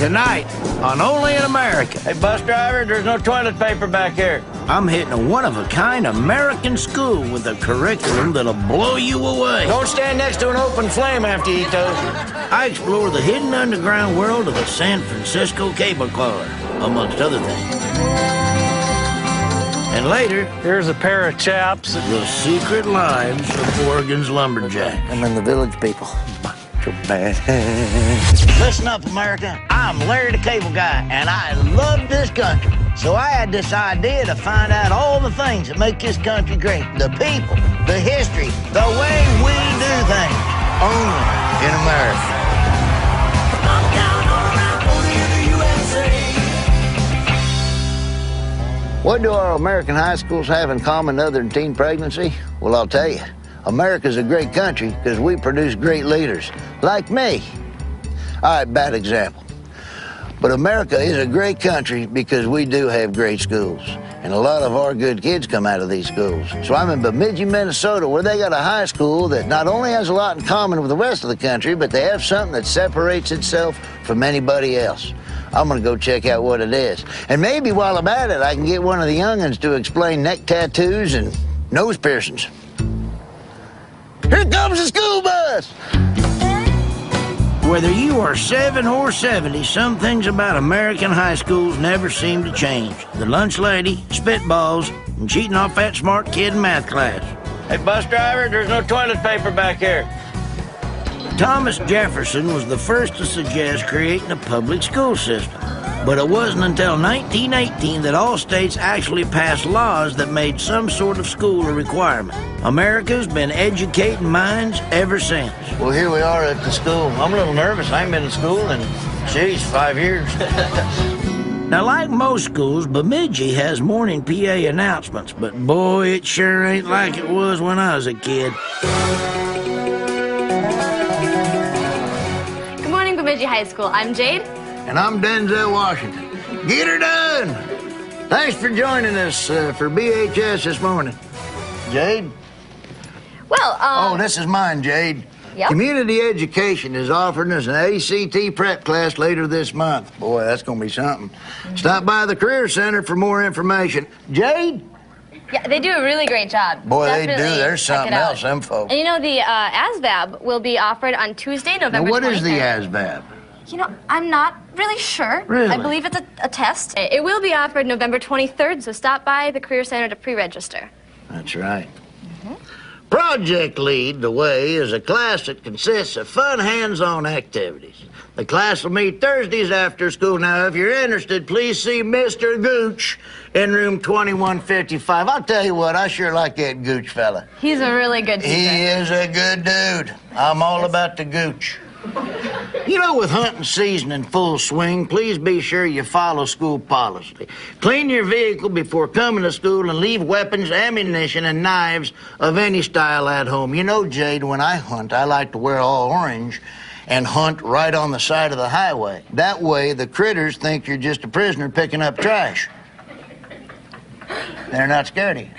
Tonight, on Only in America. Hey, bus driver, there's no toilet paper back here. I'm hitting a one-of-a-kind American school with a curriculum that'll blow you away. Don't stand next to an open flame after you eat those. I explore the hidden underground world of the San Francisco cable car, amongst other things. And later, here's a pair of chaps. The secret lives of Oregon's lumberjacks. I'm in the Village People. Listen up, America. I'm Larry the Cable Guy, and I love this country. So I had this idea to find out all the things that make this country great. The people, the history, the way we do things. Only in America. What do our American high schools have in common other than teen pregnancy? Well, I'll tell you. America's a great country because we produce great leaders, like me. All right, bad example. But America is a great country because we do have great schools. And a lot of our good kids come out of these schools. So I'm in Bemidji, Minnesota, where they got a high school that not only has a lot in common with the rest of the country, but they have something that separates itself from anybody else. I'm gonna go check out what it is. And maybe while I'm at it, I can get one of the young'uns to explain neck tattoos and nose piercings. Here comes the school bus! Whether you are 7 or 70, some things about American high schools never seem to change. The lunch lady, spitballs, and cheating off that smart kid in math class. Hey, bus driver, there's no toilet paper back here. Thomas Jefferson was the first to suggest creating a public school system. But it wasn't until 1918 that all states actually passed laws that made some sort of school a requirement. America's been educating minds ever since. Well, here we are at the school. I'm a little nervous. I ain't been to school in, 5 years. Now, like most schools, Bemidji has morning PA announcements, but boy, it sure ain't like it was when I was a kid. Good morning, Bemidji High School. I'm Jade. And I'm Denzel Washington. Get her done! Thanks for joining us for BHS this morning. Jade? Well, Oh, this is mine, Jade. Yep. Community Education is offering us an ACT prep class later this month. Boy, that's gonna be something. Stop by the Career Center for more information. Jade? yeah, they do a really great job. Boy, Definitely they do. There's check something it out. else, them folks. And you know, the ASVAB will be offered on Tuesday, Now, November 23rd. what is the ASVAB? You know, I'm not really sure. Really? I believe it's a test. It will be offered November 23rd, so stop by the Career Center to pre-register. That's right. Project Lead the Way is a class that consists of fun, hands-on activities. The class will meet Thursdays after school. Now, if you're interested, please see Mr. Gooch in room 2155. I'll tell you what, I sure like that Gooch fella. He's a really good teacher. He is a good dude. I'm all about the Gooch. You know, with hunting season in full swing, please be sure you follow school policy. Clean your vehicle before coming to school and leave weapons, ammunition, and knives of any style at home. You know, Jade, when I hunt, I like to wear all orange and hunt right on the side of the highway. That way, the critters think you're just a prisoner picking up trash. They're not scared of you.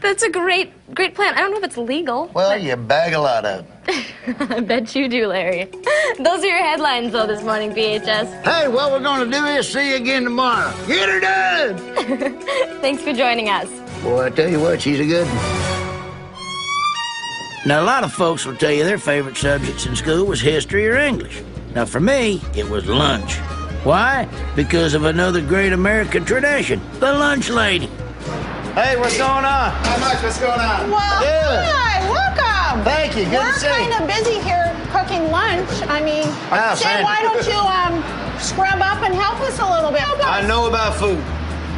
That's a great plan. I don't know if it's legal. Well, you bag a lot of them. I bet you do, Larry. Those are your headlines, though, this morning, BHS. Hey, what we're gonna do is see you again tomorrow. Get her done! Thanks for joining us. Boy, I tell you what, she's a good one. Now, a lot of folks will tell you their favorite subjects in school was history or English. Now, for me, it was lunch. Why? Because of another great American tradition, the lunch lady. Hey, what's going on? Not much. What's going on? Well, Yeah. hi, welcome. Thank you. Good We're to see you. kind of busy here cooking lunch. I mean, Wow, say, Sandy. why don't you scrub up and help us a little bit? I know about food.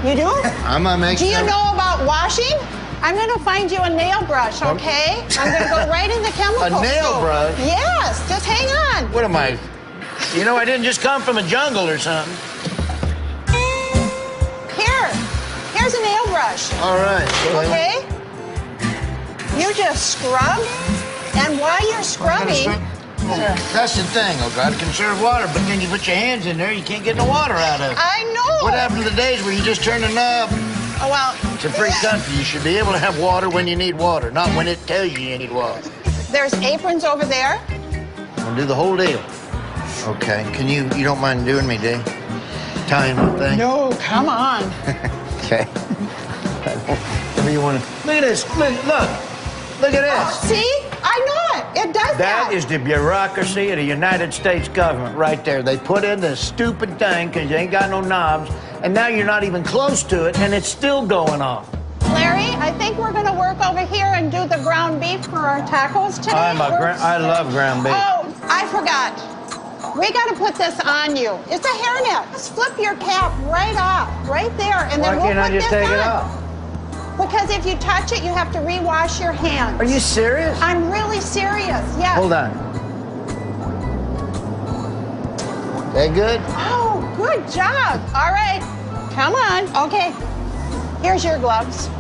You do? I'm gonna make Do you some. know about washing? I'm going to find you a nail brush, okay? I'm going to go right in the chemical A nail store. brush? Yes, just hang on. What am I? You know, I didn't just come from a jungle or something. Here's a nail brush. All right. Okay? You just scrub, and while you're scrubbing, That's the thing, I'll try to conserve water, but then you put your hands in there, you can't get the water out of it. I know. What happened to the days where you just turn the knob? Oh, well, It's a free country. You should be able to have water when you need water, not when it tells you you need water. there's aprons over there. I'll do the whole deal. Okay. You don't mind doing me, do you? Tying my thing? No, come on. Okay. Whatever you want to. Look at this. Look at this. See? I know it. It does that. That is the bureaucracy of the United States government right there. They put in this stupid thing because you ain't got no knobs, and now you're not even close to it, and it's still going off. Larry, I think we're going to work over here and do the ground beef for our tacos today. I love ground beef. Oh, I forgot. We got to put this on you. It's a hairnet. Just flip your cap right off, right there, and then Why we'll can't I put just this take it on. off? Because if you touch it, you have to rewash your hands. Are you serious? I'm really serious, yes. Hold on. That good? Oh, good job. All right, come on. Okay, here's your gloves.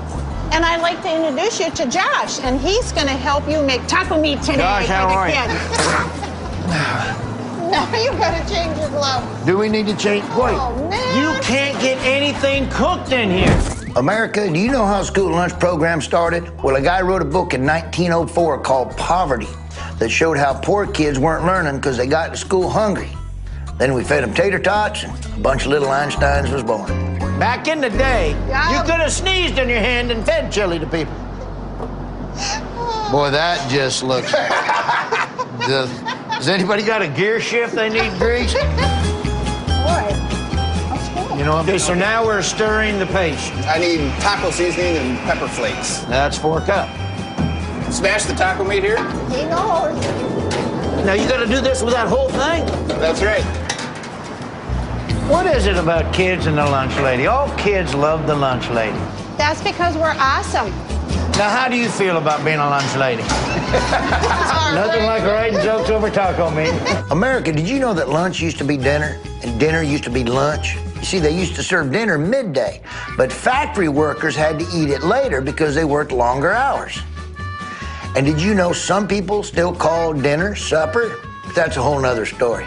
And I'd like to introduce you to Josh, and he's going to help you make taco meat today Josh, for how the are you? kids. Now you got to change your gloves. Do we need to change? Wait. Oh, man. You can't get anything cooked in here. America, do you know how school lunch program started? Well, a guy wrote a book in 1904 called Poverty that showed how poor kids weren't learning because they got to school hungry. Then we fed them tater tots, and a bunch of little Einsteins was born. Back in the day, Yeah. you could have sneezed in your hand and fed chili to people. Boy, that just looks... Has anybody got a gear shift they need grease? Boy. You know what? Okay, so now we're stirring the paste. I need taco seasoning and pepper flakes. That's 4 cups. Smash the taco meat here. He knows. Now you got to do this with that whole thing. That's right. What is it about kids and the lunch lady? All kids love the lunch lady. That's because we're awesome. Now, how do you feel about being a lunch lady? Nothing like writing jokes over taco meat. America, did you know that lunch used to be dinner and dinner used to be lunch? You see, they used to serve dinner midday, but factory workers had to eat it later because they worked longer hours. And did you know some people still call dinner supper? But that's a whole nother story.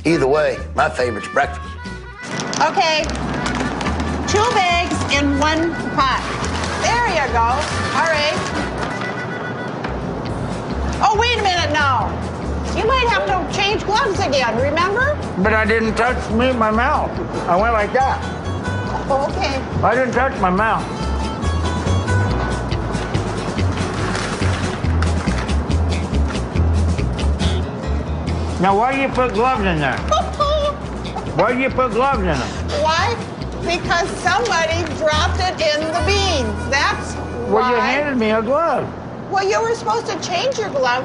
Either way, my favorite's breakfast. Okay, 2 bags in 1 pot. There you go. All right. Oh, wait a minute now. You might have to change gloves again, remember? But I didn't touch my mouth. I went like that. Oh, okay. I didn't touch my mouth. Now, why do you put gloves in there? Why do you put gloves in them? Why? Because somebody dropped it in the beans. That's why. Well, you handed me a glove. Well, you were supposed to change your glove.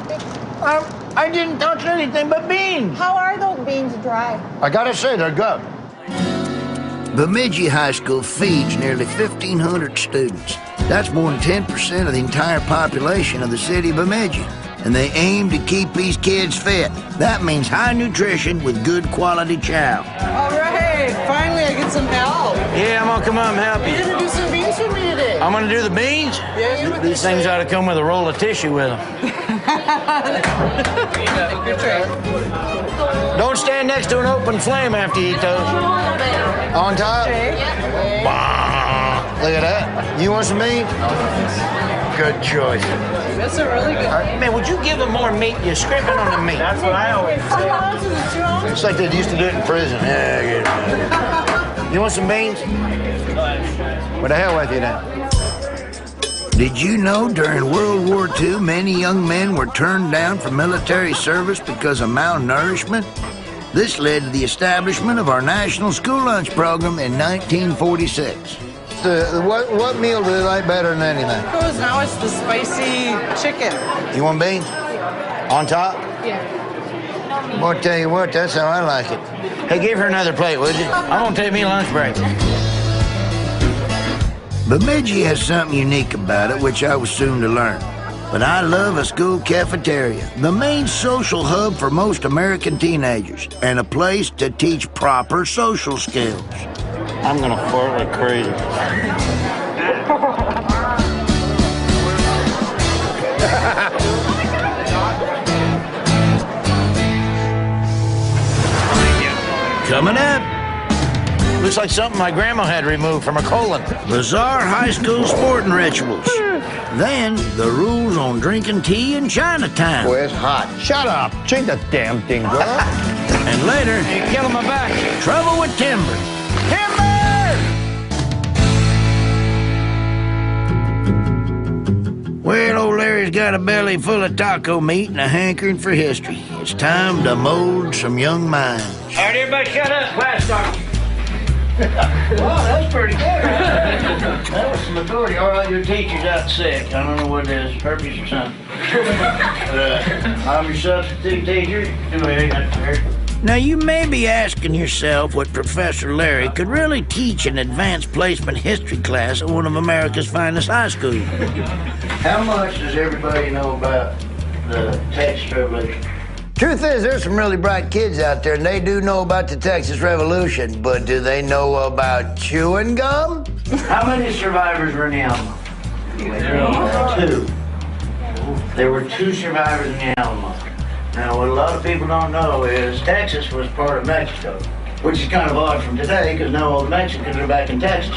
I didn't touch anything but beans. How are those beans dry? I gotta say, they're good. Bemidji High School feeds nearly 1,500 students. That's more than 10% of the entire population of the city of Bemidji. And they aim to keep these kids fit. That means high nutrition with good quality chow. All right, finally I get some help. Yeah, I'm gonna come on and help You're you. gonna do some beans for me today. I'm gonna do the beans? Yeah, you with These things ought to come with a roll of tissue with them. Good try. Don't stand next to an open flame after you eat those. On top? Bah. Look at that. You want some meat? Good choice. That's a really good. Man, would you give them more meat? You're scrimping on the meat. That's what I always say. 2 ounces and 2 ounces? It's like they used to do it in prison. Yeah, get it. You want some beans? What the hell with you then? Did you know during World War II, many young men were turned down from military service because of malnourishment? This led to the establishment of our national school lunch program in 1946. What meal do they like better than anything? Tacos, now it's the spicy chicken. You want beans? On top? Yeah. Well, I'll tell you what, that's how I like it. Hey, give her another plate, would you? I'm gonna take me a lunch break. Bemidji has something unique about it, which I was soon to learn. But I love a school cafeteria, the main social hub for most American teenagers, and a place to teach proper social skills. I'm gonna fart like crazy. Coming up, Looks like something my grandma had removed from her colon. Bizarre high school sporting rituals. Then, the rules on drinking tea in Chinatown. Boy, it's hot. Shut up. Drink the damn thing, girl. And later, You're killing my back. trouble with timber. Well, old Larry's got a belly full of taco meat and a hankering for history. It's time to mold some young minds. All right, everybody shut up. Class start. Wow, that's pretty good. That was some authority. All right, your teacher's out sick. I don't know what it is, herpes or something. I'm your substitute teacher. Do it. Now, you may be asking yourself what Professor Larry could really teach an advanced placement history class at one of America's finest high schools. How much does everybody know about the Texas Revolution? Truth is, there's some really bright kids out there, and they do know about the Texas Revolution, but do they know about chewing gum? How many survivors were in the Alamo? 2. There were 2 survivors in the Alamo. Now, what a lot of people don't know is Texas was part of Mexico, which is kind of odd from today because now all the Mexicans are back in Texas.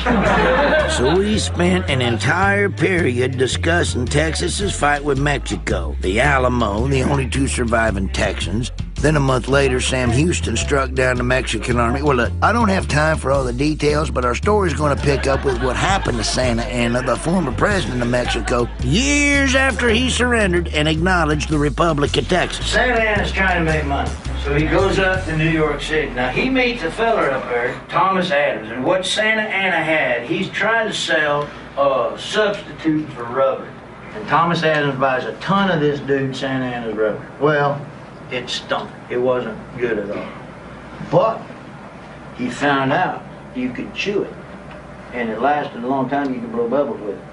So we spent an entire period discussing Texas's fight with Mexico, the Alamo, the only 2 surviving Texans. Then a month later, Sam Houston struck down the Mexican army. Well, look, I don't have time for all the details, but our story's going to pick up with what happened to Santa Anna, the former president of Mexico, years after he surrendered and acknowledged the Republic of Texas. Santa Anna's trying to make money, so he goes up to New York City. Now, he meets a feller up there, Thomas Adams, and what Santa Anna had, he's trying to sell a substitute for rubber. And Thomas Adams buys a ton of this dude Santa Anna's rubber. Well, it stunk. It wasn't good at all. But he found out you could chew it, and it lasted a long time. You could blow bubbles with it.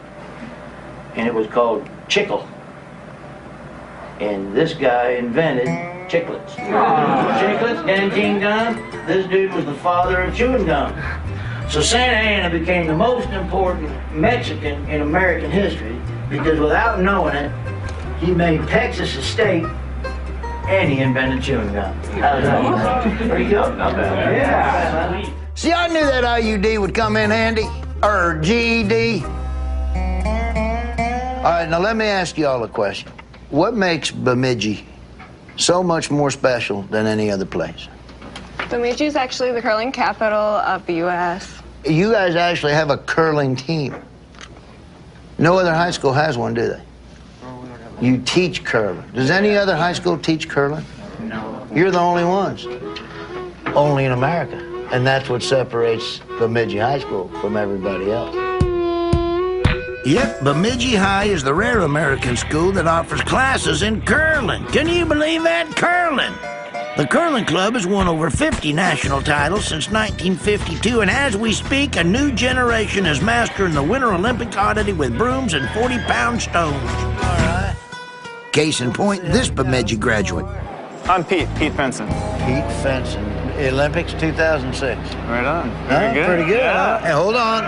And it was called chicle. And this guy invented chiclets. Chiclets, dentine gum. This dude was the father of chewing gum. So Santa Anna became the most important Mexican in American history because without knowing it, he made Texas a state and he invented chewing gum. How's that? Pretty good. Not bad. Yeah. See, I knew that IUD would come in handy. Or GED. All right, now let me ask you all a question. What makes Bemidji so much more special than any other place? Bemidji is actually the curling capital of the U.S. You guys actually have a curling team. No other high school has one, do they? You teach curling. Does any other high school teach curling? No. You're the only ones. Only in America. And that's what separates Bemidji High School from everybody else. Yep, Bemidji High is the rare American school that offers classes in curling. Can you believe that? Curling! The Curling Club has won over 50 national titles since 1952, and as we speak, a new generation is mastering the Winter Olympic oddity with brooms and 40-pound stones. All right. Case in point, this Bemidji graduate. I'm Pete Fenson. Pete Fenson, Olympics 2006. Right on. Very good. Pretty good. Yeah. Hey, hold on.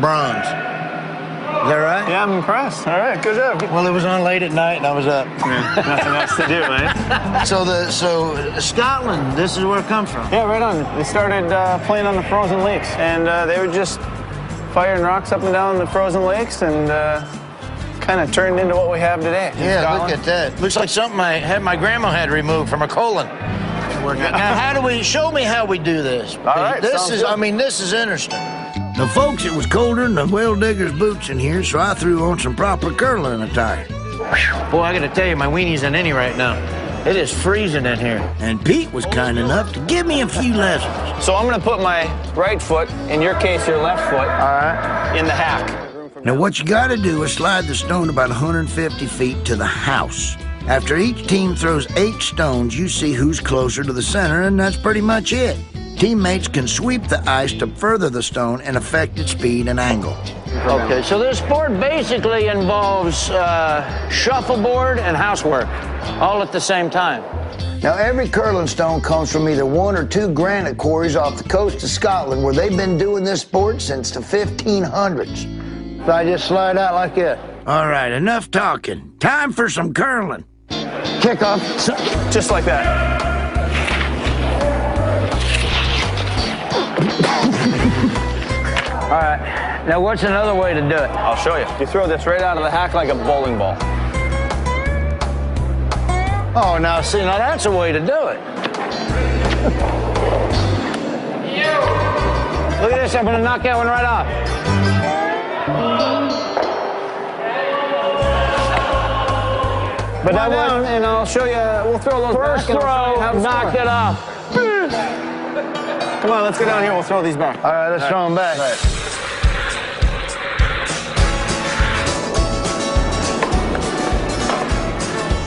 Bronze. Is that right? Yeah, I'm impressed. All right, good job. Well, it was on late at night and I was up. Yeah, nothing else to do, man. So Scotland, this is where it comes from. Yeah, right on. They started playing on the frozen lakes, and they were just firing rocks up and down the frozen lakes, and kind of turned into what we have today. Yeah, look at that. Looks like something my grandma had removed from her colon. Now, show me how we do this. All right, This is interesting. Now, folks, it was colder than the well digger's boots in here, so I threw on some proper curling attire. Boy, I gotta tell you, my weenie's in any right now. It is freezing in here. And Pete was kind enough to give me a few lessons. So I'm going to put my right foot, in your case, your left foot, in the hack. Now, what you gotta do is slide the stone about 150 feet to the house. After each team throws 8 stones, you see who's closer to the center, and that's pretty much it. Teammates can sweep the ice to further the stone and affect its speed and angle. Okay, so this sport basically involves shuffleboard and housework, all at the same time. Now, every curling stone comes from either 1 or 2 granite quarries off the coast of Scotland, where they've been doing this sport since the 1500s. So I just slide out like that. All right, enough talking. Time for some curling. Kickoff. Just like that. All right. Now, what's another way to do it? I'll show you. You throw this right out of the hack like a bowling ball. Oh, now, see, now that's a way to do it. Look at this. I'm going to knock that one right off. But that one, and I'll show you. We'll throw those first back. throw, knocked it off. Come on, let's go down here. We'll throw these back. All right, let's throw them back. All right.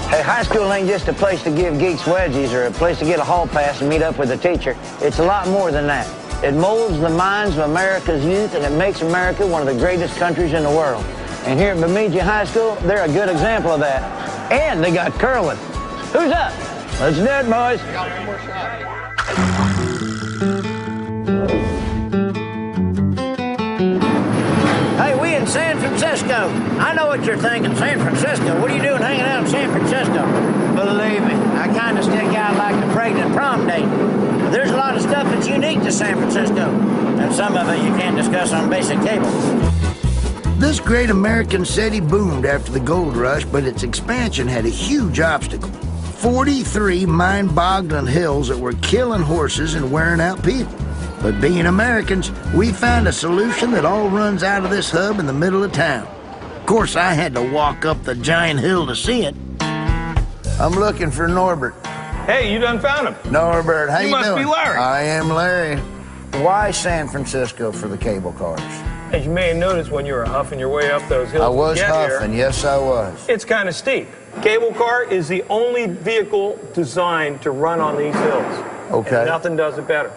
Hey, high school ain't just a place to give geeks wedgies or a place to get a hall pass and meet up with a teacher. It's a lot more than that. It molds the minds of America's youth, and it makes America one of the greatest countries in the world. And here at Bemidji High School, they're a good example of that. And they got curling. Who's up? Let's do it, boys. Got one more shot. Hey, we in San Francisco. I know what you're thinking, San Francisco. What are you doing hanging out in San Francisco? Believe me, I kind of stick out like the pregnant prom date. But there's a lot of stuff that's unique to San Francisco, and some of it you can't discuss on basic cable. This great American city boomed after the gold rush, but its expansion had a huge obstacle. 43 mind-boggling hills that were killing horses and wearing out people. But being Americans, we found a solution that all runs out of this hub in the middle of town. Of course, I had to walk up the giant hill to see it. I'm looking for Norbert. Hey, you done found him. Norbert, how you doing? You must be Larry. I am Larry. Why San Francisco for the cable cars? As you may have noticed when you were huffing your way up those hills I was to get huffing, here, yes I was. it's kind of steep. Cable car is the only vehicle designed to run on these hills. Okay. And nothing does it better.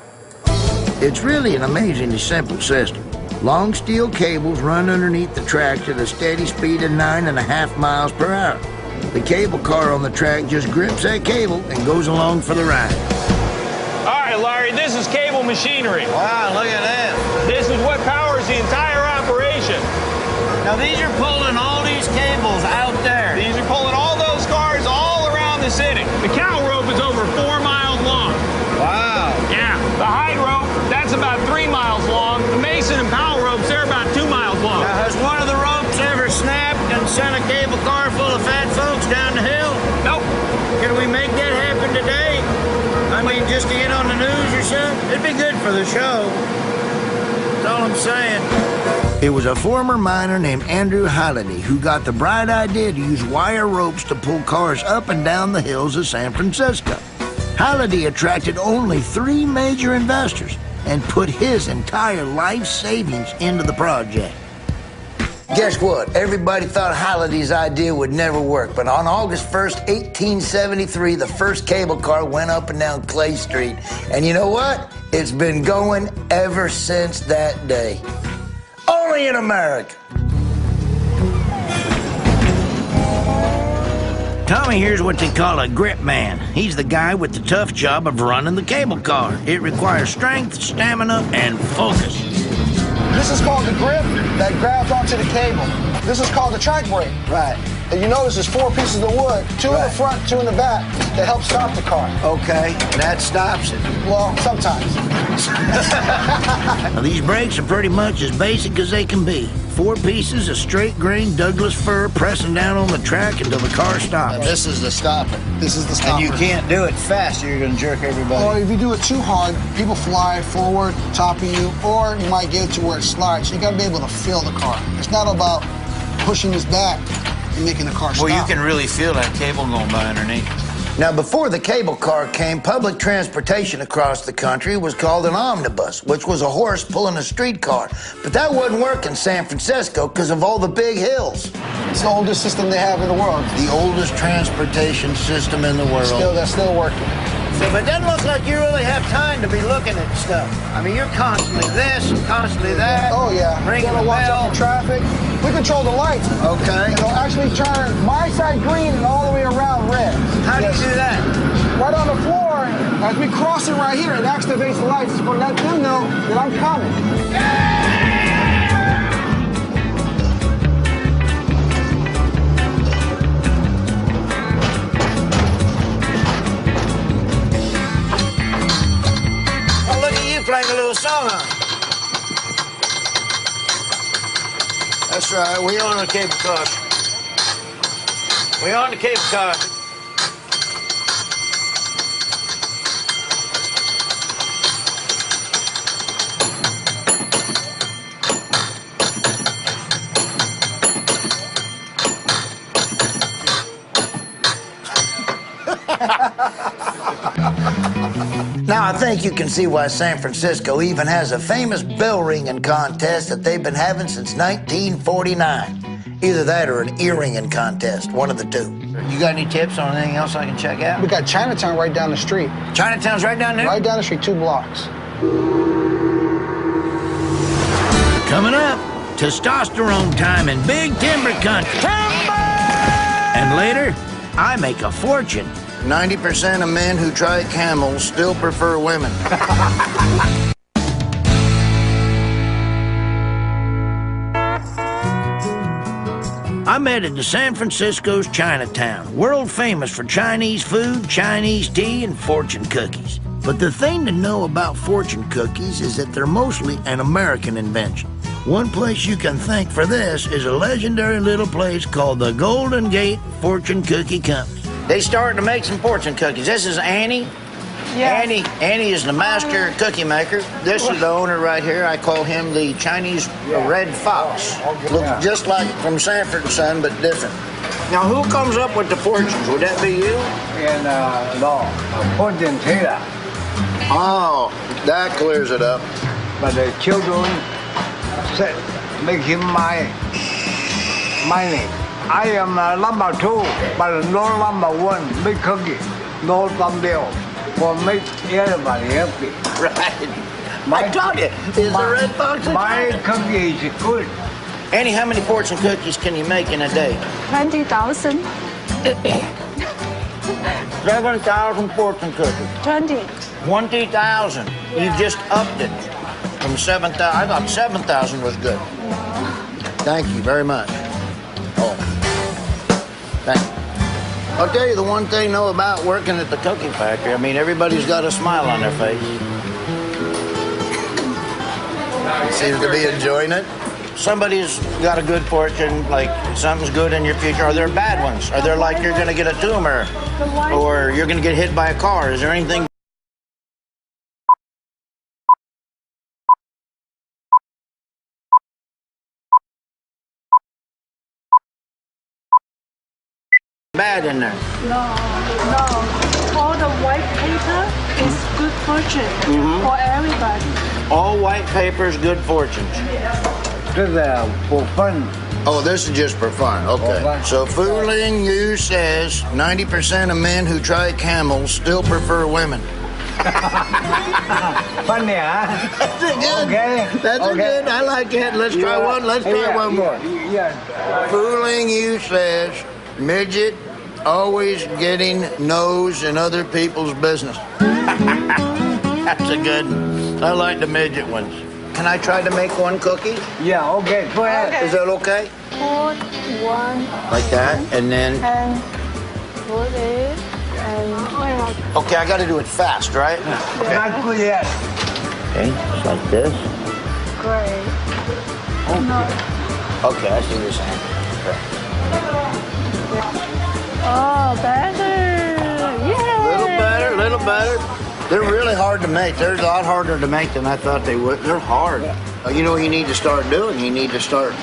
It's really an amazingly simple system. Long steel cables run underneath the track at a steady speed of 9.5 miles per hour. The cable car on the track just grips that cable and goes along for the ride. All right, Larry, this is cable machinery. Wow, look at that. This is what powers the entire operation. Now these are pulling all these cables out there. These are pulling all those cars all around the city. The cow rope is over 4 miles long. Wow. Yeah, the hide rope, that's about 3 miles long. The mason and powell ropes, they're about 2 miles long. Now, has one of the ropes ever snapped and sent a cable car full of fat folks down the hill? Nope. Can we make that happen today? I mean, just to get on the news or something? It'd be good for the show. That's all I'm saying. It was a former miner named Andrew Halliday who got the bright idea to use wire ropes to pull cars up and down the hills of San Francisco. Halliday attracted only 3 major investors and put his entire life savings into the project. Guess what? Everybody thought Halliday's idea would never work, but on August 1st, 1873, the first cable car went up and down Clay Street. And you know what? It's been going ever since that day. Only in America. Tommy here's what they call a grip man. He's the guy with the tough job of running the cable car. It requires strength, stamina, and focus. This is called the grip that grabs onto the cable. This is called the track brake. Right. And you notice there's 4 pieces of wood, 2 in the front, 2 in the back, that help stop the car. Okay, that stops it. Well, sometimes. Now, these brakes are pretty much as basic as they can be. 4 pieces of straight grain Douglas fir pressing down on the track until the car stops. And this is the stopper. This is the stopper. And you can't do it fast or you're going to jerk everybody. Or if you do it too hard, people fly forward, topping you, or you might get it to where it slides. You got to be able to feel the car. It's not about pushing this back and making the car stop. Well, you can really feel that cable going by underneath. Now, before the cable car came, public transportation across the country was called an omnibus, which was a horse pulling a streetcar. But that wouldn't work in San Francisco because of all the big hills. It's the oldest system they have in the world. The oldest transportation system in the world. That's still working. So, but it doesn't look like you really have time to be looking at stuff. I mean, you're constantly this and constantly that. Oh, yeah. Ringing the watch bell. out for traffic. We control the lights. Okay. It'll actually turn my side green and all the way around red. How do you do that? Right on the floor, as we cross it right here, it activates the lights to let them know that I'm coming. Oh, look at you playing a little song on it. That's right. We on the Cape Cod. We on the Cape Cod. Now, I think you can see why San Francisco even has a famous bell ringing contest that they've been having since 1949. Either that or an ear-ringing contest, one of the two. You got any tips on anything else I can check out? We got Chinatown right down the street. Chinatown's right down there? Right down the street, 2 blocks. Coming up, testosterone time in Big Timber Country. Timber! And later, I make a fortune. 90% of men who try camels still prefer women. I'm headed to San Francisco's Chinatown, world famous for Chinese food, Chinese tea, and fortune cookies. But the thing to know about fortune cookies is that they're mostly an American invention. One place you can thank for this is a legendary little place called the Golden Gate Fortune Cookie Company. They started to make some fortune cookies. This is Annie. Yes. Annie is the master cookie maker. This is the owner right here. I call him the Chinese Red Fox. Looks just like from Sanford and Son, but different. Now, who comes up with the fortunes? Would that be you? And no, fortune teller. Oh, that clears it up. But the children said, make him my name. I am number 2, but no number 1. Make cookie, no thumbnail. For make everybody happy. Right. I told you, is the Red Fox a my cookie is good. Annie, how many fortune cookies can you make in a day? 20,000. 7,000 fortune cookies. 20,000. You just upped it from 7,000. I thought 7,000 was good. Thank you very much. Oh, thank you. I'll tell you the one thing, though, about working at the cookie factory. I mean, everybody's got a smile on their face. Seems to be enjoying it. Somebody's got a good fortune, like something's good in your future. Are there bad ones? Are there like you're going to get a tumor or you're going to get hit by a car? Is there anything? Bad in there? No. All the white paper is good fortune for everybody. All white paper is good fortunes. This is for fun. Oh, this is just for fun. Okay. So fooling you says 90% of men who try camels still prefer women. Funny, huh? That's good. Okay. That's good. I like it. Let's try one. Let's try one more. Yeah. Fooling you says midget always getting nose in other people's business. That's a good one. I like the midget ones. Can I try to make one cookie? Yeah, okay. Go ahead. Is that okay? Put one. Like that, and then... And put it, and... Okay, I got to do it fast, right? Okay. Not good yet. Okay, just like this. Great. Okay, I see what you're saying. Okay. Oh, better. Yeah. Little better. They're really hard to make. They're a lot harder to make than I thought they would. They're hard. You know what you need to start doing? You need to start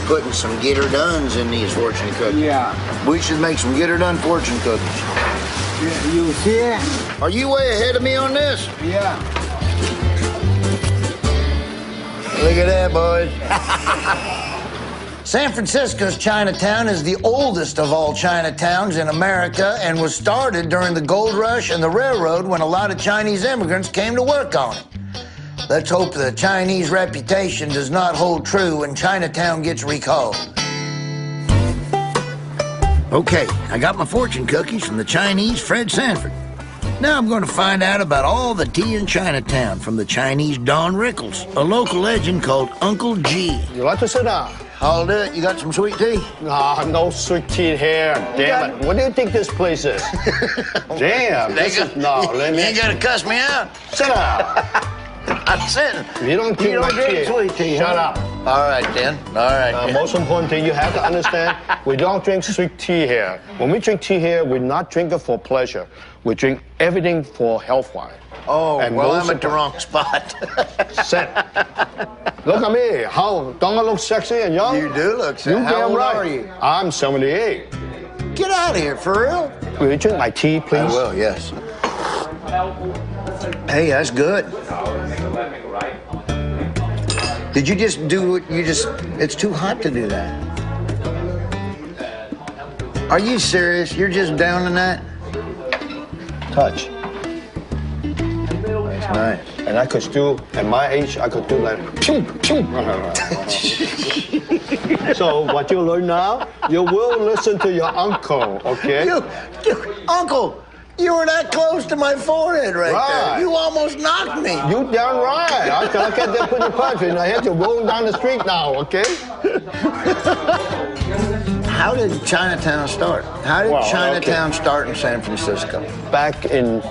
putting some get-her-dones in these fortune cookies. Yeah. We should make some get-her-done fortune cookies. You see it? Are you way ahead of me on this? Yeah. Look at that, boys. San Francisco's Chinatown is the oldest of all Chinatowns in America and was started during the gold rush and the railroad when a lot of Chinese immigrants came to work on it. Let's hope the Chinese reputation does not hold true when Chinatown gets recalled. Okay, I got my fortune cookies from the Chinese Fred Sanford. Now I'm going to find out about all the tea in Chinatown from the Chinese Don Rickles, a local legend called Uncle G. You like to sit down? I'll do it. You got some sweet tea? Ah, no sweet tea here. Damn it. What do you think this place is? Damn. You ain't got to cuss me out. Sit down. I'm sitting. You don't drink my tea. Sweet tea. Shut up. All right, then. All right. Most important thing you have to understand, we don't drink sweet tea here. When we drink tea here, we're not drinking for pleasure. We drink everything for health-wise. Oh, and well, I'm at the wrong spot. Sit. Look at me. How don't I look sexy and young? You do look sexy. You How damn old right. are you? I'm 78. Get out of here, for real? Will you drink my tea, please? I will, yes. Hey, that's good. Did you just do what you just... It's too hot to do that. Are you serious? You're just down in that? Touch. That's nice. And I could still, at my age, I could do like, pew, pew. So what you learn now, you will listen to your uncle, okay? Uncle, you were that close to my forehead right there. You almost knocked me. You damn right. I can't get that pretty punch, and I have to roll down the street now, okay? How did Chinatown start? How did Chinatown start in San Francisco? Back in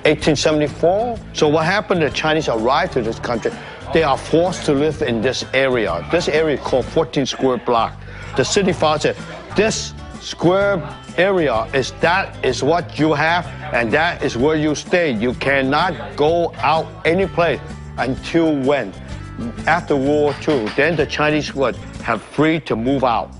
1874. So what happened, the Chinese arrived to this country. They are forced to live in this area. This area is called 14 square block. The city father said, this square area is what you have, and that is where you stay. You cannot go out any place until when? After World War II, then the Chinese would have free to move out.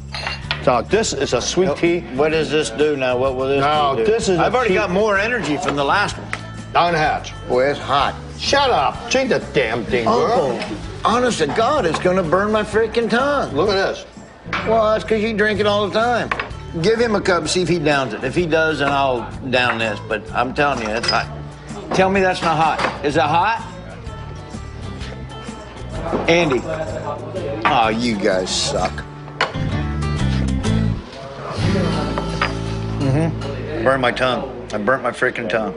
So this is a sweet tea. What does this do now? What will this do? This is I've already got more energy from the last one. Down hatch. Boy, it's hot. Shut up. Drink the damn thing, girl. Uncle, honest to God, it's gonna burn my freaking tongue. Look at this. Well, that's because you drink it all the time. Give him a cup, see if he downs it. If he does, then I'll down this. But I'm telling you, it's hot. Tell me that's not hot. Is it hot? Andy. Oh, you guys suck. Burned my tongue. I burnt my freaking tongue.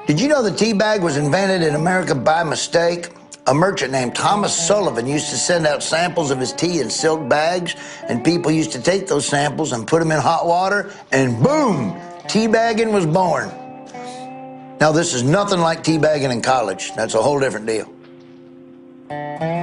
Did you know the tea bag was invented in America by mistake? A merchant named Thomas Sullivan used to send out samples of his tea in silk bags, and people used to take those samples and put them in hot water, and boom, teabagging was born. Now, this is nothing like teabagging in college. That's a whole different deal.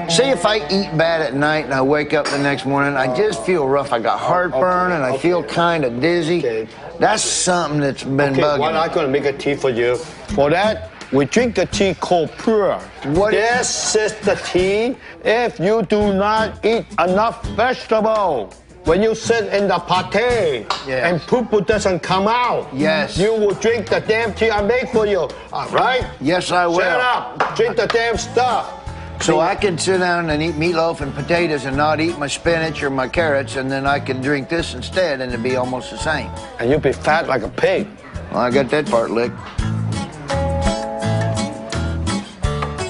Say if I eat bad at night and I wake up the next morning, I just feel rough. I got heartburn and I feel kind of dizzy. That's something that's been bugging Well, me. I'm going to make a tea for you. For that, we drink the tea called pure. This is the tea if you do not eat enough vegetable. When you sit in the pate and poo-poo doesn't come out, you will drink the damn tea I made for you, all right? Yes, I will. Shut up. Drink the damn stuff. So I can sit down and eat meatloaf and potatoes and not eat my spinach or my carrots, and then I can drink this instead, and it'd be almost the same. And you'll be fat like a pig. Well, I got that part licked.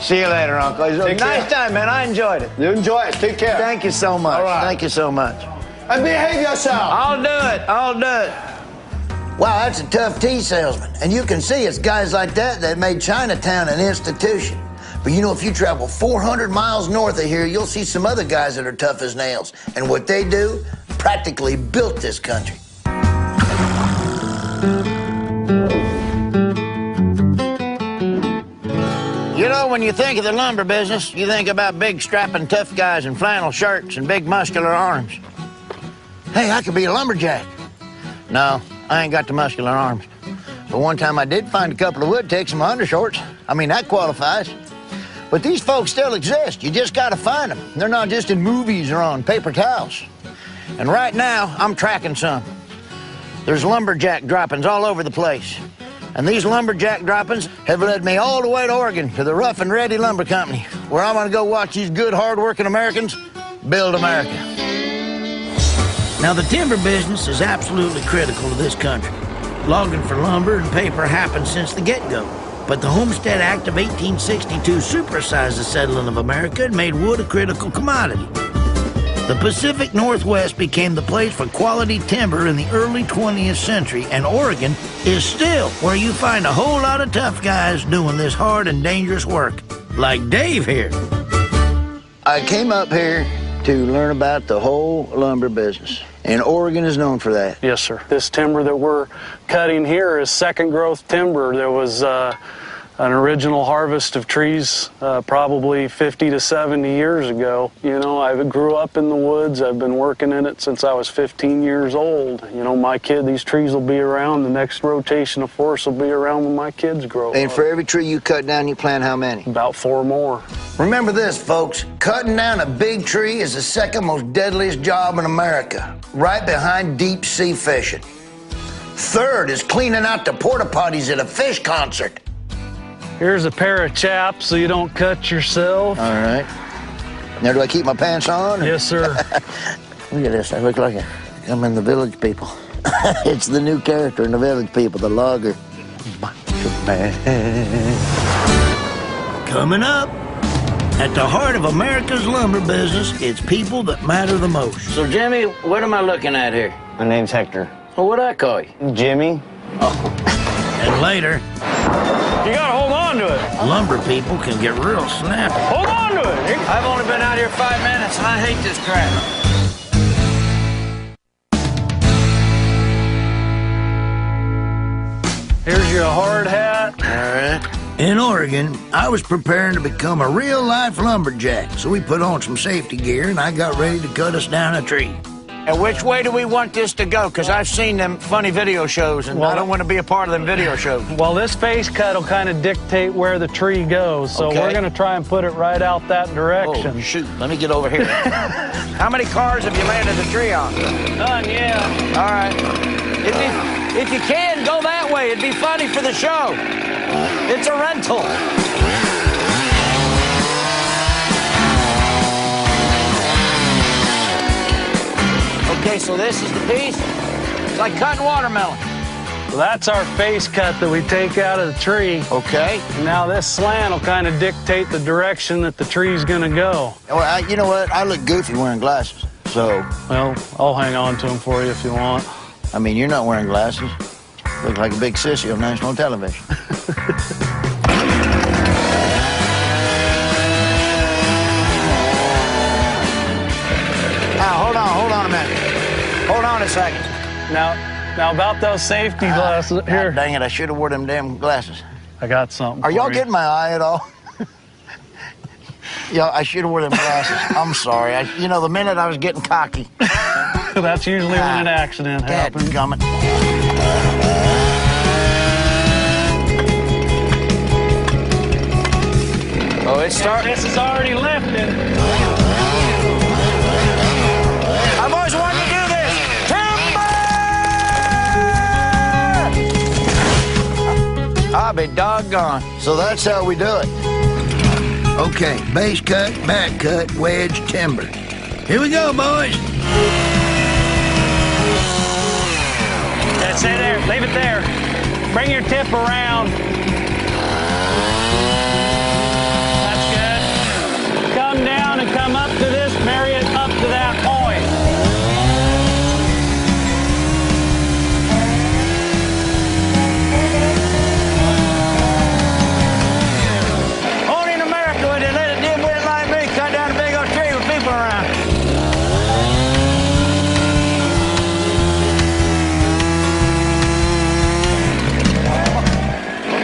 See you later, Uncle. It was a nice time, man. I enjoyed it. You enjoy it. Take care. Thank you so much. All right. Thank you so much. And behave yourself. I'll do it. I'll do it. Wow, that's a tough tea salesman. And you can see it's guys like that that made Chinatown an institution. But you know, if you travel 400 miles north of here, you'll see some other guys that are tough as nails. And what they do practically built this country. You know, when you think of the lumber business, you think about big, strapping, tough guys in flannel shirts and big, muscular arms. Hey, I could be a lumberjack. No, I ain't got the muscular arms. But one time I did find a couple of wood ticks in my undershorts. I mean, that qualifies. But these folks still exist. You just gotta find them. They're not just in movies or on paper towels. And right now, I'm tracking some. There's lumberjack droppings all over the place. And these lumberjack droppings have led me all the way to Oregon to the Rough and Ready Lumber Company, where I'm gonna go watch these good, hard-working Americans build America. Now, the timber business is absolutely critical to this country. Logging for lumber and paper happened since the get-go. But the Homestead Act of 1862 supersized the settling of America and made wood a critical commodity. The Pacific Northwest became the place for quality timber in the early 20th century, and Oregon is still where you find a whole lot of tough guys doing this hard and dangerous work, like Dave here. I came up here to learn about the whole lumber business, and Oregon is known for that. Yes, sir. This timber that we're cutting here is second growth timber that was an original harvest of trees probably 50 to 70 years ago. You know, I grew up in the woods. I've been working in it since I was 15 years old. You know, these trees will be around. The next rotation of forests will be around when my kids grow up. And for every tree you cut down, you plant how many? About 4 more. Remember this, folks. Cutting down a big tree is the second most deadliest job in America, right behind deep sea fishing. Third is cleaning out the porta potties at a fish concert. Here's a pair of chaps so you don't cut yourself. All right. Now, do I keep my pants on? Yes, sir. Look at this. I look like I'm in the Village People. It's the new character in the Village People, the logger. Coming up, at the heart of America's lumber business, it's people that matter the most. So, Jimmy, what am I looking at here? My name's Hector. Well, what'd I call you? Jimmy. Oh. And later, you gotta hold on to it. Lumber people can get real snappy. Hold on to it. I've only been out here 5 minutes, and I hate this crap. Here's your hard hat. All right. In Oregon, I was preparing to become a real-life lumberjack, so we put on some safety gear, and I got ready to cut us down a tree. And which way do we want this to go? Because I've seen them funny video shows, and I don't want to be a part of them video shows. Well, this face cut will kind of dictate where the tree goes, so we're going to try and put it right out that direction. Oh, shoot. Let me get over here. How many cars have you landed the tree on? None yet. All right. If you can, go that way. It'd be funny for the show. It's a rental. Okay, so this is the piece. It's like cutting watermelon. So that's our face cut that we take out of the tree. Okay. Now this slant will kind of dictate the direction that the tree's going to go. Well, you know what? I look goofy wearing glasses, so... Well, I'll hang on to them for you if you want. I mean, you're not wearing glasses. Look like a big sissy on national television. Now, hold on a minute. Hold on a second. Now about those safety glasses. Here. Dang it, I should have wore them damn glasses. I got something. Are y'all getting my eye at all? Yeah, I should have worn them glasses. I'm sorry. You know, the minute I was getting cocky. That's usually when an accident happens. Coming. Oh, it's starting. This is already lifting. I've always wanted to do this. Timber! I'll be doggone. So that's how we do it. Okay, base cut, back cut, wedge, timber. Here we go, boys. That's it there. Leave it there. Bring your tip around. That's good. Come down and come up to this, marry it up to that point. Only in America would they let a dimwit like me cut down a big old tree with people around.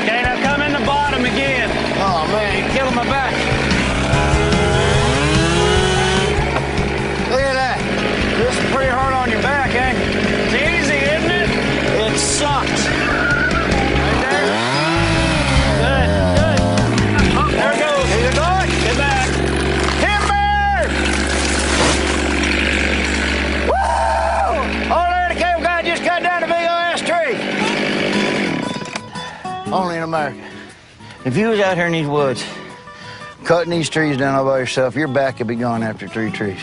Okay, now come in the bottom again. Oh, man, you're killing my back. Look at that. This is pretty hard on your back, eh? It's easy, isn't it? It sucks. Right there. Good, good. Oh, there it goes. Here you go. Get back. Timber! Woo! Oh, there the cable guy just cut down a big old ass tree. Only in America. If you was out here in these woods, cutting these trees down all by yourself, your back could be gone after 3 trees.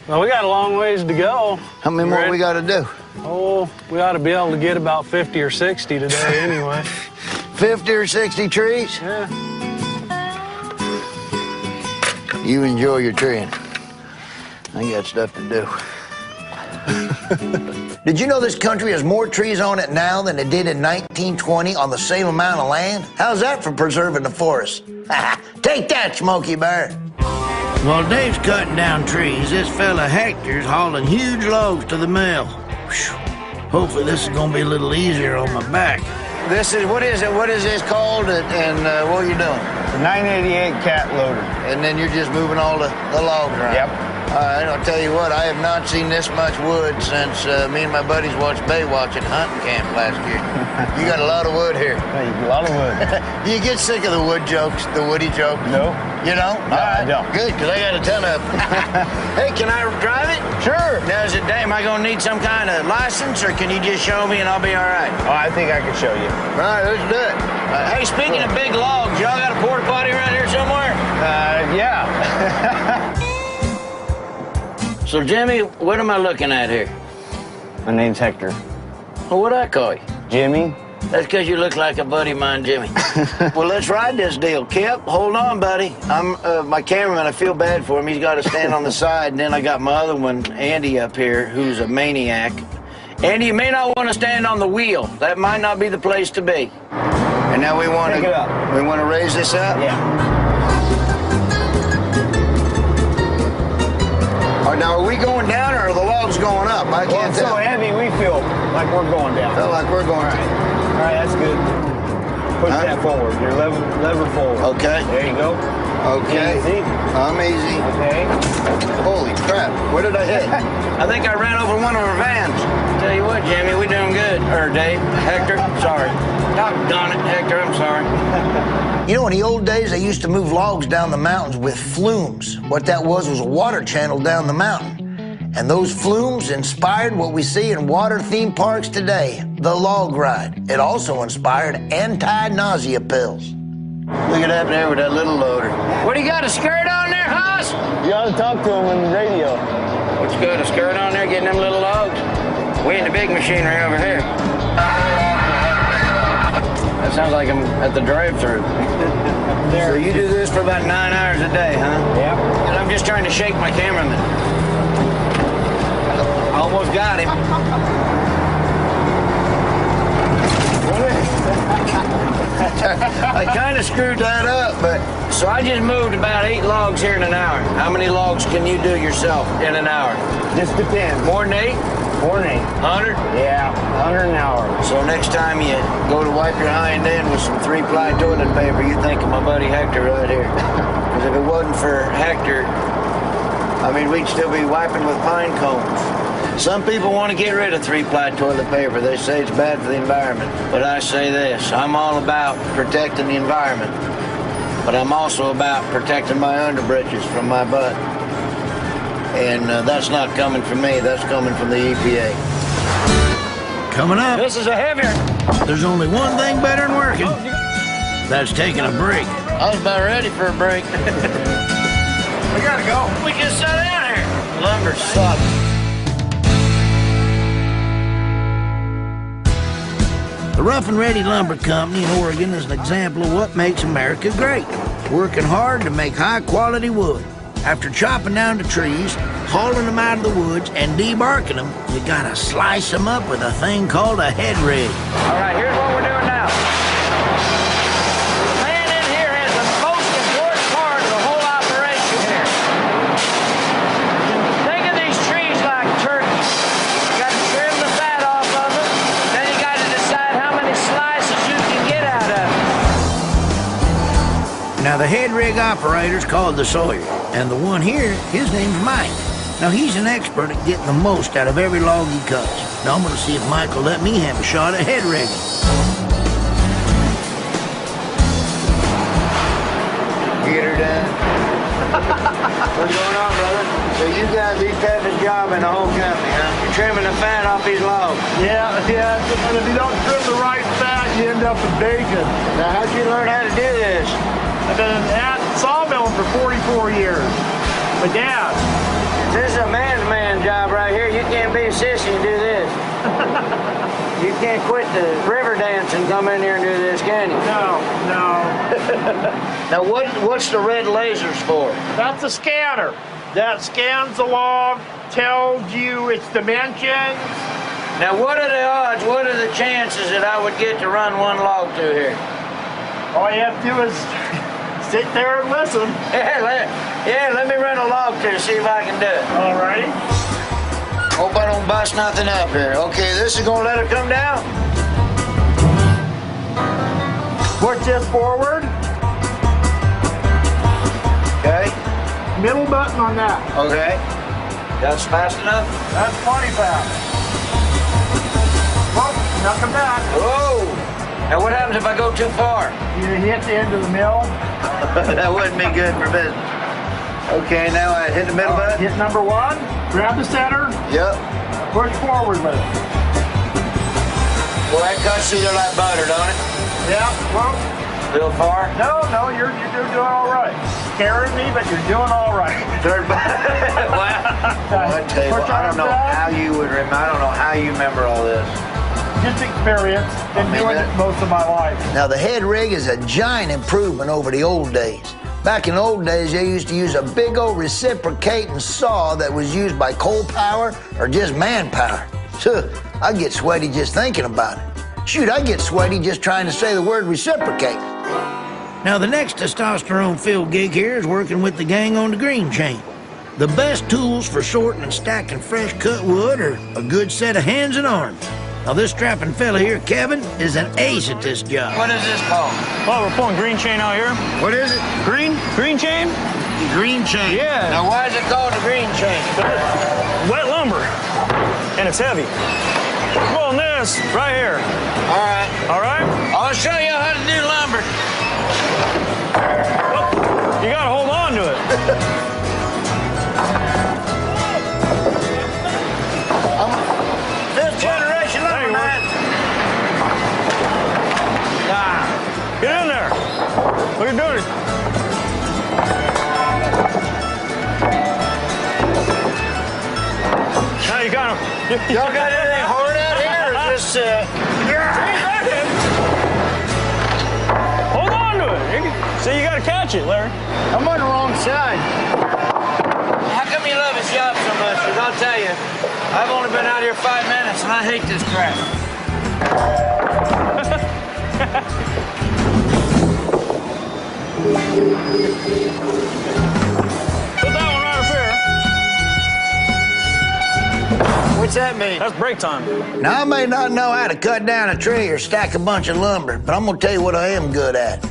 Well, we got a long ways to go. How many more we got to do? Oh, we ought to be able to get about 50 or 60 today anyway. 50 or 60 trees? Yeah. You enjoy your treeing. I got stuff to do. Did you know this country has more trees on it now than it did in 1920 on the same amount of land? How's that for preserving the forest? Take that, Smokey Bear. While Dave's cutting down trees, this fella Hector's hauling huge logs to the mill. Whew. Hopefully this is gonna be a little easier on my back. this is, what is it? What is this called, and what are you doing? The 988 cat loader. And then you're just moving all the logs around? Yep. All right, I'll tell you what, I have not seen this much wood since me and my buddies watched Baywatch at hunting camp last year. You got a lot of wood here. Hey, a lot of wood. Do you get sick of the wood jokes, the woody jokes? No. You don't? No, I don't. Good, because I got a ton of them. Hey, can I drive it? Sure. Now, am I going to need some kind of license, or can you just show me and I'll be all right? Oh, I think I can show you. All right, let's do it. Hey, speaking of big logs, y'all got a porta potty around here somewhere? Yeah. So, Jimmy, what am I looking at here? My name's Hector. Well, what'd I call you? Jimmy? That's because you look like a buddy of mine, Jimmy. Well, let's ride this deal. Kip, hold on, buddy. I'm my cameraman. I feel bad for him. He's got to stand on the side. And then I got my other one, Andy, up here, who's a maniac. Andy, you may not want to stand on the wheel. That might not be the place to be. And now we want to raise this up? Yeah. All right, now, are we going down or are the logs going up? I can't It's tell. so heavy, we feel like we're going down. Feel like we're going All right, that's good. Push that forward. Your lever forward. Okay. There you go. Okay. Easy. I'm easy. Okay. Holy crap. Where did I hit? I think I ran over one of our vans. Tell you what, Jimmy, we doing good. Or Dave, Hector, sorry. Doggone it, Hector, I'm sorry. You know, in the old days, they used to move logs down the mountains with flumes. What that was a water channel down the mountain. And those flumes inspired what we see in water theme parks today, the log ride. It also inspired anti-nausea pills. Look at that there with that little loader. What do you got, a skirt on there, Hoss? You ought to talk to him on the radio. What you got, a skirt on there getting them little logs? We in the big machinery over here. That sounds like I'm at the drive-thru. So you do this for about 9 hours a day, huh? Yeah. And I'm just trying to shake my cameraman. Almost got him. I kind of screwed that up, but... So I just moved about 8 logs here in an hour. How many logs can you do yourself in an hour? Just depends. More than 8? More than 8. 100? Yeah, 100 an hour. So next time you go to wipe your hind end with some 3-ply toilet paper, you think of my buddy Hector right here. Because if it wasn't for Hector, I mean, we'd still be wiping with pine cones. Some people want to get rid of 3-ply toilet paper. They say it's bad for the environment. But I say this, I'm all about protecting the environment. But I'm also about protecting my underbritches from my butt. And that's not coming from me, that's coming from the EPA. Coming up. This is a heavier. There's only one thing better than working. That's taking a break. I was about ready for a break. We gotta go. We just sat down here. Lumber sucks. The Rough and Ready Lumber Company in Oregon is an example of what makes America great. Working hard to make high-quality wood. After chopping down the trees, hauling them out of the woods, and debarking them, you gotta slice them up with a thing called a head rig. All right, here's what we're doing now. The man in here has the most important part of the whole operation here. Think of these trees like turkeys. You got to trim the fat off of them, then you got to decide how many slices you can get out of it. Now, the head rig operator's called the Sawyer, and the one here, his name's Mike. Now, he's an expert at getting the most out of every log he cuts. Now, I'm gonna see if Mike will let me have a shot at head rigging. Get her done. What's going on, brother? So you got the toughest job in the whole company, huh? You're trimming the fat off these logs. Yeah. And if you don't trim the right fat, you end up with bacon. Now, how'd you learn how to do this? I've been at sawmilling for 44 years. My dad. This is a man's man job right here. You can't be a sissy and do this. You can't quit the river dance and come in here and do this, can you? No. Now, what's the red lasers for? That's a scanner. That scans the log, tells you its dimensions. Now, what are the odds, what are the chances that I would get to run one log through here? All you have to do is sit there and listen. Let me run a log through, see if I can do it. All righty. Hope I don't bust nothing up here. Okay, this is gonna let it come down. Push this forward. Okay. Middle button on that. Okay. That's fast enough? That's plenty fast. Whoa, nothing back. Whoa! Now what happens if I go too far? You hit the end of the mill. That wouldn't be good for business. Okay, now I hit the middle button. Hit number 1, grab the center. Yep. Push forward with it. Well, that cuts through there like butter, don't it? Yeah, well. A little far? No, you're doing all right. Scaring me, but you're doing all right. Third button. Well, I tell you what, I don't know how you would remember. I don't know how you remember all this. Just experience. Been doing it most of my life. Now, the head rig is a giant improvement over the old days. Back in the old days, they used to use a big old reciprocating saw that was used by coal power or just manpower. I get sweaty just thinking about it. Shoot, I get sweaty just trying to say the word reciprocate. Now, the next testosterone-filled gig here is working with the gang on the green chain. The best tools for sorting and stacking fresh cut wood are a good set of hands and arms. Now, this strapping fella here, Kevin, is an ace at this job. What is this called? Well, we're pulling green chain out here. What is it? Green chain? Green chain? Yeah. Now, why is it called a green chain? Wet lumber. And it's heavy. Pulling this right here. All right. All right? I'll show you how to do lumber. Well, you gotta hold on to it. I'm fifth generation lumberman. Get in there. What are you doing? Now you got him. Y'all got anything hard out here? Or is this, Hold on to it. See, you gotta catch it, Larry. I'm on the wrong side. How come you love this job so much? Because I'll tell you, I've only been out here 5 minutes and I hate this crap. Put that one right up here. What's that mean? That's break time. Now, I may not know how to cut down a tree or stack a bunch of lumber, but I'm gonna tell you what I am good at.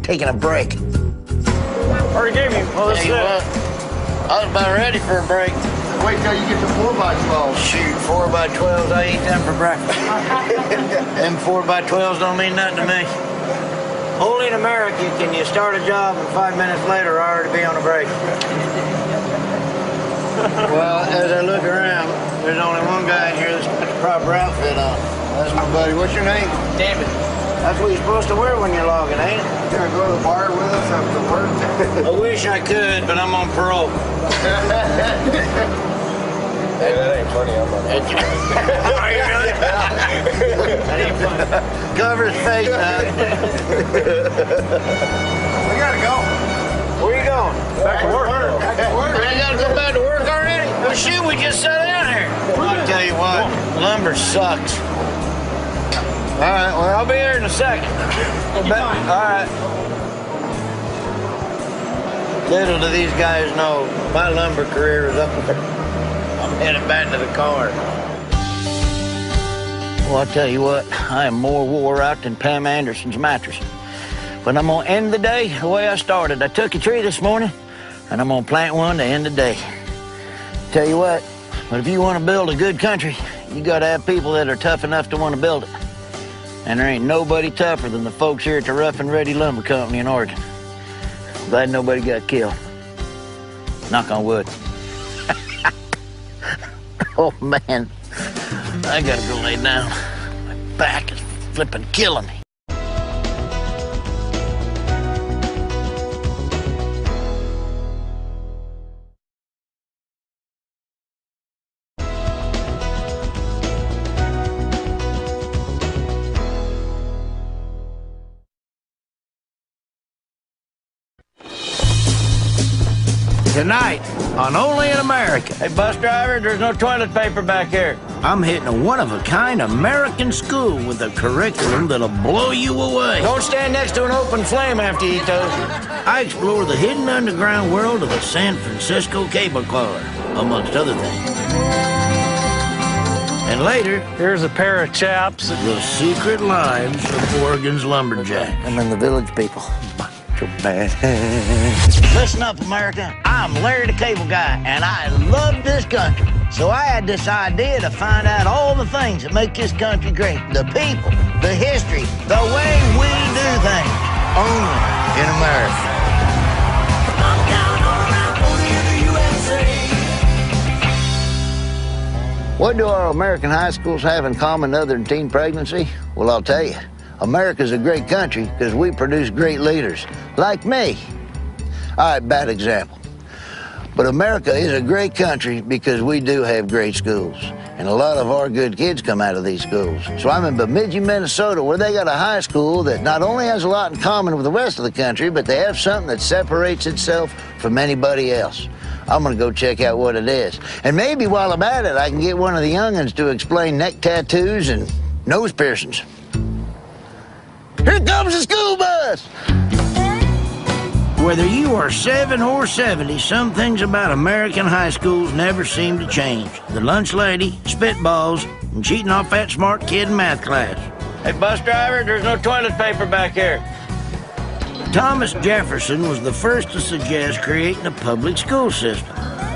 Taking a break. Already gave you. Well, this is it. I was about ready for a break. Wait till you get to 4x12. Shoot, 4x12s, I eat them for breakfast. Them 4x12s don't mean nothing to me. Only in America can you start a job and 5 minutes later already be on a break. Well, as I look around, there's only one guy in here that's got the proper outfit on. That's my buddy. What's your name? David. That's what you're supposed to wear when you're logging, ain't it? You gonna go to the bar with us after work? I wish I could, but I'm on parole. Hey, that ain't funny, I'm on it. Cover his face, Doug. We gotta go. Where you going? Back to work. Back to work. I gotta go back to work already? Well, shoot, we just sat down here. I'll tell you what, lumber sucks. All right, well, I'll be here in a second. All right. Little do these guys know, my lumber career is up there. I'm headed back to the car. Well, I'll tell you what, I am more wore out than Pam Anderson's mattress. But I'm gonna end the day the way I started. I took a tree this morning, and I'm gonna plant one to end the day. Tell you what, but if you want to build a good country, you gotta have people that are tough enough to want to build it. And there ain't nobody tougher than the folks here at the Rough and Ready Lumber Company in Oregon. Glad nobody got killed. Knock on wood. Oh, man. I gotta go lay down. My back is flipping killing me. Tonight, on Only in America. Hey, bus driver, there's no toilet paper back here. I'm hitting a one-of-a-kind American school with a curriculum that'll blow you away. Don't stand next to an open flame after you eat those. I explore the hidden underground world of the San Francisco cable car, amongst other things. And later, here's a pair of chaps. The secret lives of Oregon's lumberjacks. And then the village people. Listen up, America. I'm Larry the Cable Guy, and I love this country. So I had this idea to find out all the things that make this country great. The people, the history, the way we do things. Only in America. What do our American high schools have in common other than teen pregnancy? Well, I'll tell you. America's a great country because we produce great leaders, like me. All right, bad example. But America is a great country because we do have great schools. And a lot of our good kids come out of these schools. So I'm in Bemidji, Minnesota, where they got a high school that not only has a lot in common with the rest of the country, but they have something that separates itself from anybody else. I'm gonna go check out what it is. And maybe while I'm at it, I can get one of the young'uns to explain neck tattoos and nose piercings. Here comes the school bus! Whether you are 7 or 70, some things about American high schools never seem to change. The lunch lady, spitballs, and cheating off that smart kid in math class. Hey, bus driver, there's no toilet paper back here. Thomas Jefferson was the first to suggest creating a public school system.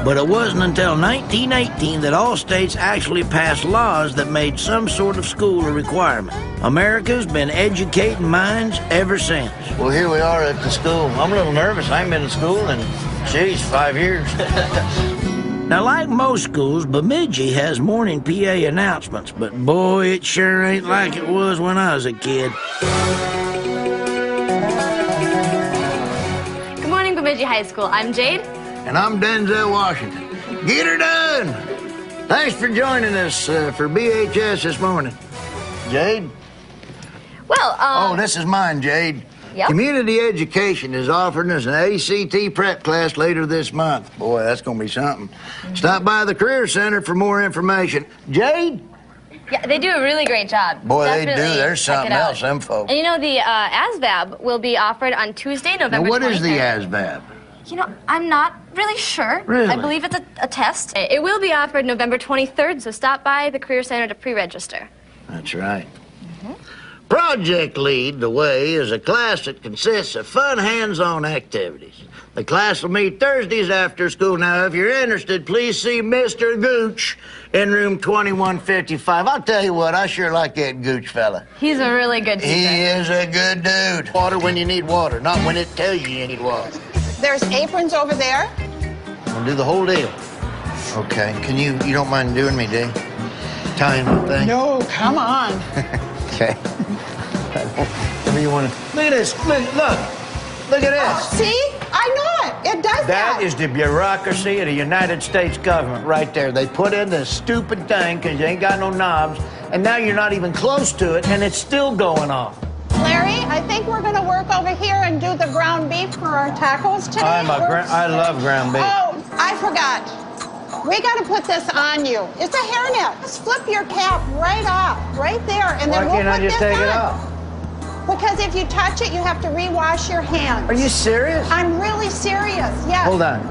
But it wasn't until 1918 that all states actually passed laws that made some sort of school a requirement. America's been educating minds ever since. Well, here we are at the school. I'm a little nervous. I ain't been to school in, geez, 5 years. Now, like most schools, Bemidji has morning PA announcements, but boy, it sure ain't like it was when I was a kid. Good morning, Bemidji High School. I'm Jade. And I'm Denzel Washington. Get her done! Thanks for joining us for BHS this morning. Jade? Well, Oh, this is mine, Jade. Yep. Community Education is offering us an ACT prep class later this month. Boy, that's gonna be something. Stop by the Career Center for more information. Jade? Yeah, they do a really great job. Boy, Definitely they do. There's check something it out. else, them folks. And you know, the ASVAB will be offered on Tuesday, November 23rd. Now, what is the ASVAB? You know, I'm not really sure. Really? I believe it's a test. It will be offered November 23rd, so stop by the Career Center to pre-register. That's right. Project Lead the Way is a class that consists of fun hands-on activities. The class will meet Thursdays after school. Now, if you're interested, please see Mr. Gooch in room 2155. I'll tell you what, I sure like that Gooch fella. He's a really good teacher. He is a good dude. Water when you need water, not when it tells you need water. There's aprons over there. We'll do the whole deal. Okay, can you don't mind doing me, Dee? Tying the thing? No, come on. Okay. Whatever you want to. Look at this. Look at this. See? I know it. It does that. That is the bureaucracy of the United States government right there. They put in this stupid thing because you ain't got no knobs, and now you're not even close to it, and it's still going off. Larry, I think we're going to work over here and do the ground beef for our tacos today. I love ground beef. Oh, I forgot. We got to put this on you. It's a hairnet. Just flip your cap right off, right there, and then Why we'll can't I put just this take it on. off? Because if you touch it, you have to rewash your hands. Are you serious? I'm really serious, yes. Hold on.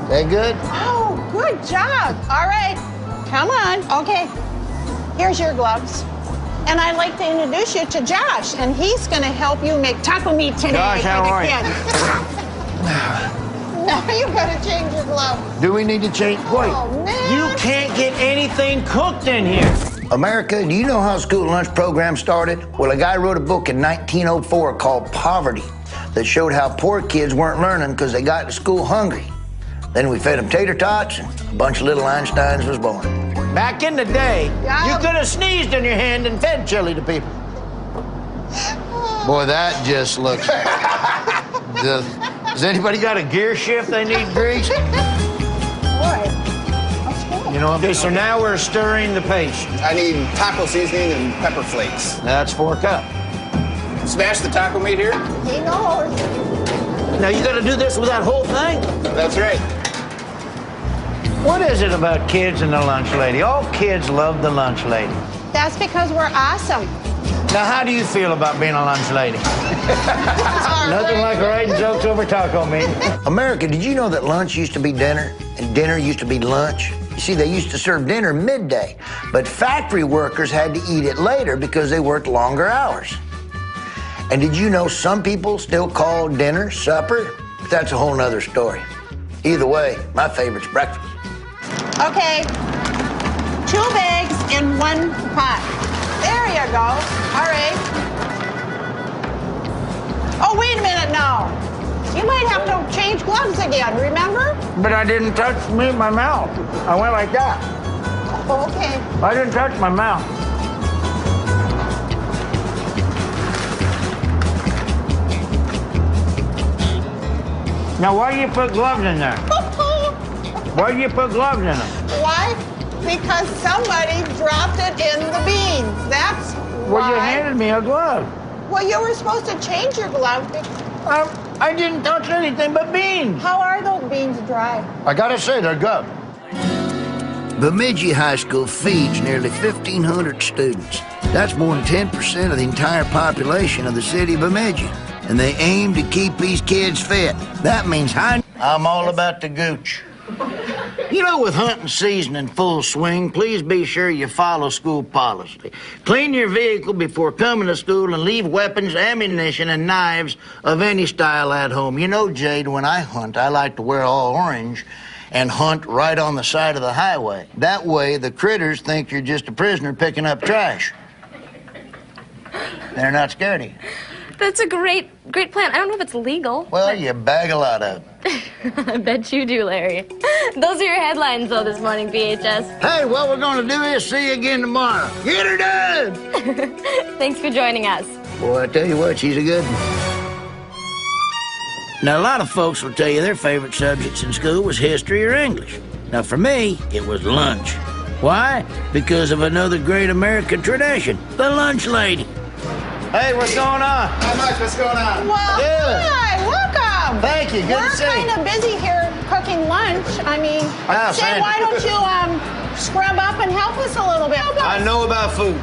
That good? Oh, good job. All right, come on. Okay, here's your gloves. And I'd like to introduce you to Josh, and he's going to help you make taco meat today. Josh, how are you? Now you got to change your gloves. Do we need to change? Wait, Oh, man. you can't get anything cooked in here. America, do you know how school lunch program started? Well, a guy wrote a book in 1904 called Poverty that showed how poor kids weren't learning because they got to school hungry. Then we fed them tater tots, and a bunch of little Einsteins was born. Back in the day, you could have sneezed in your hand and fed chili to people. Boy, that just looks... Has anybody got a gear shift they need grease? You know, okay, so now we're stirring the paste. I need taco seasoning and pepper flakes. That's 4 cups. Smash the taco meat here? He knows. Now you gotta do this with that whole thing? That's right. What is it about kids and the lunch lady? All kids love the lunch lady. That's because we're awesome. Now, how do you feel about being a lunch lady? Nothing like writing jokes over taco meat. America, did you know that lunch used to be dinner and dinner used to be lunch? You see, they used to serve dinner midday, but factory workers had to eat it later because they worked longer hours. And did you know some people still call dinner supper? But that's a whole nother story. Either way, my favorite's breakfast. Okay, 2 bags in 1 pot. There you go. All right. Oh, wait a minute now. You might have to change gloves again, remember? But I didn't touch my mouth. I went like that. Okay. I didn't touch my mouth. Now, why do you put gloves in there? Why do you put gloves in them? Why? Because somebody dropped it in the beans. That's why. Well, you handed me a glove. Well, you were supposed to change your glove. I didn't touch anything but beans. How are those beans dry? I gotta say, they're good. Bemidji High School feeds nearly 1,500 students. That's more than 10% of the entire population of the city of Bemidji. And they aim to keep these kids fit. That means I'm all about the gooch. You know, with hunting season in full swing, please be sure you follow school policy. Clean your vehicle before coming to school and leave weapons, ammunition, and knives of any style at home. You know, Jade, when I hunt, I like to wear all orange and hunt right on the side of the highway. That way, the critters think you're just a prisoner picking up trash. They're not scared of you. That's a great plan. I don't know if it's legal. Well, you bag a lot of them. I bet you do, Larry. Those are your headlines, though, this morning, BHS. Hey, what we're going to do is see you again tomorrow. Get her done! Thanks for joining us. Boy, I tell you what, she's a good one. Now, a lot of folks will tell you their favorite subjects in school was history or English. Now, for me, it was lunch. Why? Because of another great American tradition, the lunch lady. Hey, what's going on? Not much. What's going on? Well, Yeah. hi, welcome. Thank you. Good We're to see you. kind of busy here cooking lunch. I mean, Ah, say, Sandy. why don't you scrub up and help us a little bit? I know about food.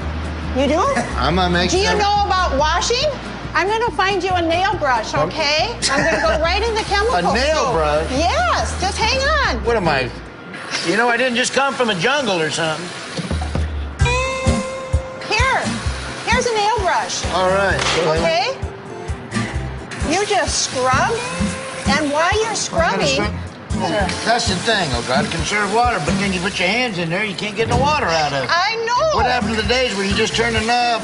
You do? I'm gonna make Do you some. know about washing? I'm going to find you a nail brush, okay? I'm going to go right in the chemical A nail scoop. brush? Yes, just hang on. What am I? You know, I didn't just come from a jungle or something. Here's a nail brush. All right. Okay? You just scrub, and while you're scrubbing... That's the thing, okay? I conserve water, but then you put your hands in there, you can't get the water out of it. I know. What happened to the days where you just turn the knob?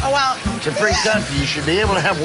Oh, well... It's a free country. You should be able to have